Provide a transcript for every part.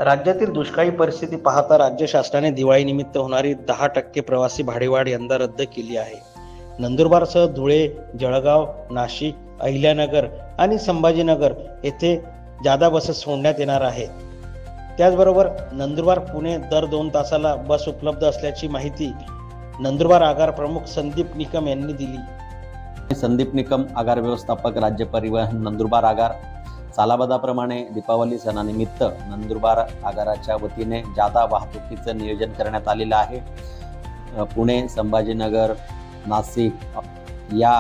राज्यातील दुष्काळी परिस्थिती पाहता राज्य शासनाने दिवाळीनिमित्त होणारी 10% प्रवासी भाडेवाढ यंदा रद्द केली आहे. नंदुरबारसह धुळे, जळगाव, नाशिक, अहिल्यानगर आणि संभाजीनगर येथे जादा बसेस सोडण्यात येणार आहेत. त्याचबरोबर नंदुरबार पुणे दर 2 तासाला बस उपलब्ध असल्याची माहिती नंदुरबार आगार प्रमुख संदीप निकम यांनी दिली. संदीप निकम, आगार व्यवस्थापक, राज्य परिवहन नंदुरबार आगार. सालाबादाप्रमाणे दीपावली सणानिमित्त नंदुरबार आगाराच्या वतीने जादा वाहतुकीचं नियोजन करण्यात आलेलं आहे. पुणे, संभाजीनगर, नाशिक या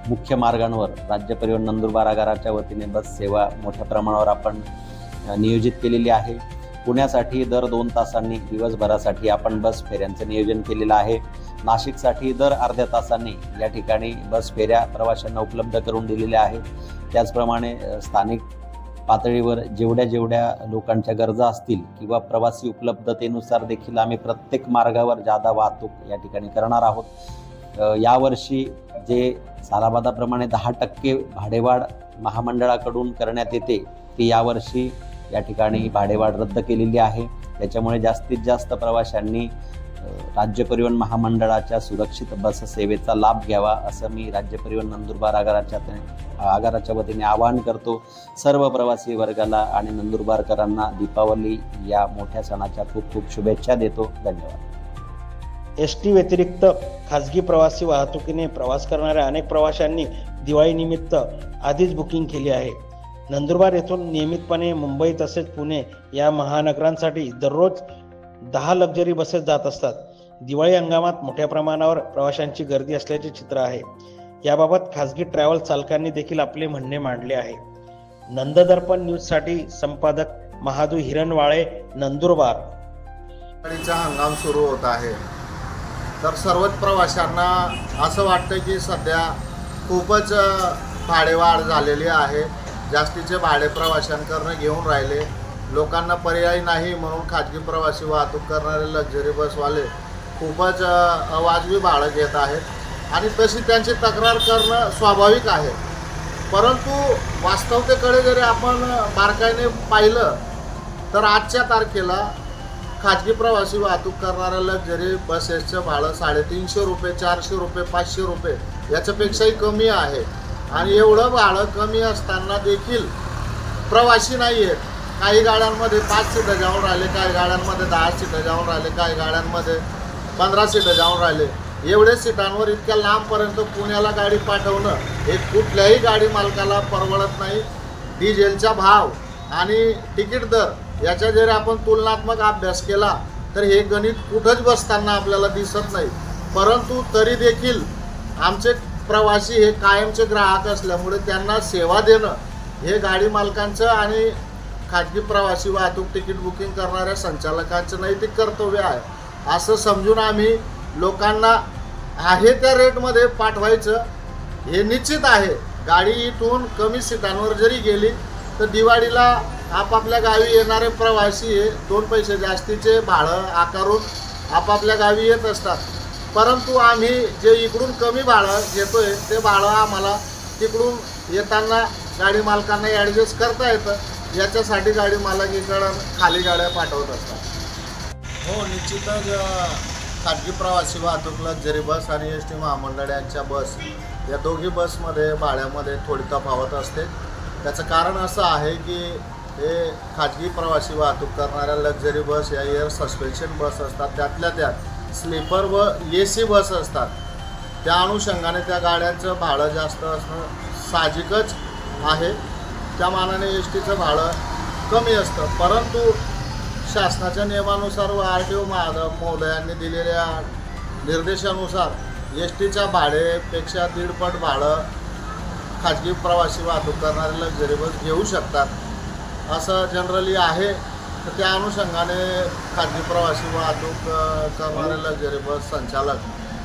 मुख्य मार्गांवर राज्य परिवहन नंदुरबार आगाराच्या वतीने बस सेवा मोठ्या प्रमाणावर आपण नियोजित केलेली आहे. पुण्यासाठी दर 2 तासांनी दिवसभरासाठी आपण बस फेऱ्यांचं नियोजन केलेलं आहे. नाशिकसाठी दर अर्ध्या तासांनी या ठिकाणी बस फेऱ्या प्रवाशांना उपलब्ध करून दिलेल्या आहेत. त्याचप्रमाणे स्थानिक पातळीवर जेवढ्या लोकांच्या गरजा असतील किंवा प्रवासी उपलब्धतेनुसार देखील आम्ही प्रत्येक मार्गावर जादा वाहतूक या ठिकाणी करणार आहोत. यावर्षी जे सालाबादाप्रमाणे 10% भाडेवाढ महामंडळाकडून करण्यात येते ती यावर्षी या ठिकाणी भाडेवाढ रद्द केलेली आहे. त्याच्यामुळे जास्तीत जास्त प्रवाशांनी राज्य परिवहन महामंडळाच्या सुरक्षित बस सेवेचा लाभ घ्यावा असं मी राज्य परिवहन नंदुरबार आगाराच्या वतीने आवाहन करतो. सर्व प्रवासी वर्गाला आणि नंदुरबारकरांना दीपावली या मोठ्या सणाच्या खूप खूप शुभेच्छा देतो. धन्यवाद. एसटी व्यतिरिक्त खासगी प्रवासी वाहतुकीने प्रवास करणाऱ्या अनेक प्रवाशांनी दिवाळीनिमित्त आधीच बुकिंग केली आहे. नंदुरबार येथून नियमितपणे मुंबई तसेच पुणे या महानगरांसाठी दररोज 10 लक्झरी बसेस जात असतात. दिवाळी हंगामात मोठ्या प्रमाणावर प्रवाशांची गर्दी असल्याचे चित्र आहे. याबाबत खासगी ट्रॅव्हल चालकांनी देखील आपले म्हणणे मांडले आहे. नंददर्पण न्यूजसाठी संपादक महादू हिरणवाळे, नंदुरबार. दिवाळीचा हंगाम सुरू होत आहे तर सर्वच प्रवाशांना असं वाटतं की सध्या खूपच भाडेवाढ झालेली आहे. जास्तीचे भाडे प्रवाशांकडून घेऊन राहिले. लोकांना पर्याय नाही म्हणून खाजगी प्रवासी वाहतूक करणारे लक्झरी बसवाले खूपच अवाजवी भाडं घेत आहेत आणि तशी त्यांची तक्रार करणं स्वाभाविक आहे. परंतु वास्तवतेकडे जरी आपण बारकाईने पाहिलं तर आजच्या तारखेला खाजगी प्रवासी वाहतूक करणाऱ्या लक्झरी बसेसचं भाडं 350 रुपये, 400 रुपये, 500 रुपये याच्यापेक्षाही कमी आहे. आणि एवढं भाडं कमी असताना देखील प्रवासी नाही आहेत. काही गाड्यांमध्ये 5 सीटं जाऊन राहिले, काही गाड्यांमध्ये 10 सीटं जाऊन राहिले, काही गाड्यांमध्ये 15 सीटं जाऊन राहिले. एवढे सीटांवर इतक्या लांबपर्यंत पुण्याला गाडी पाठवणं हे कुठल्याही गाडी मालकाला परवडत नाही. डिझेलचा भाव आणि तिकीट दर याचा जर आपण तुलनात्मक अभ्यास केला तर हे गणित कुठंच बसताना आपल्याला दिसत नाही. परंतु तरी देखील आमचे प्रवासी हे कायमचे ग्राहक असल्यामुळे त्यांना सेवा देणं हे गाडी मालकांचं आणि खाजगी प्रवासी वाहतूक तिकीट बुकिंग करणाऱ्या संचालकांचं नैतिक कर्तव्य आहे. असं समजून आम्ही लोकांना आहे त्या रेटमध्ये पाठवायचं हे निश्चित आहे. गाडी इथून कमी सीटांवर जरी गेली तर दिवाळीला आपापल्या गावी येणारे प्रवासी हे 2 पैसे जास्तीचे भाडं आकारून आपापल्या गावी येत असतात. परंतु आम्ही जे इकडून कमी भाडं घेतोय ते भाडं आम्हाला तिकडून येताना गाडी मालकांना ॲडजस्ट करता येतं. याच्यासाठी गाडी मालक इकडं खाली गाड्या पाठवत असतात. हो, निश्चितच खाजगी प्रवासी वाहतूक लक्झरी बस आणि एस टी महामंडळ यांच्या बस या दोघी बसमध्ये भाड्यामध्ये थोडी तफावत असते. त्याचं कारण असं आहे की हे खाजगी प्रवासी वाहतूक करणाऱ्या लक्झरी बस या एअर सस्पेन्शन बस असतात. त्यातल्या त्यात स्लीपर व AC बस असतात. त्या अनुषंगाने त्या गाड्यांचं भाडं जास्त असणं साहजिकच आहे. त्या मानाने STचं भाडं कमी असतं. परंतु शासनाच्या नियमानुसार व RTO महोदयांनी दिलेल्या निर्देशानुसार STच्या भाडेपेक्षा 1.5 पट भाडं खाजगी प्रवासी वाहतूक करणारे लक्झरी बस घेऊ शकतात असं जनरली आहे. तर त्या अनुषंगाने खाजगी प्रवासी वाहतूक करणारे लक्झरी बस संचालक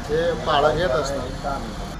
हे भाडं घेत असतात.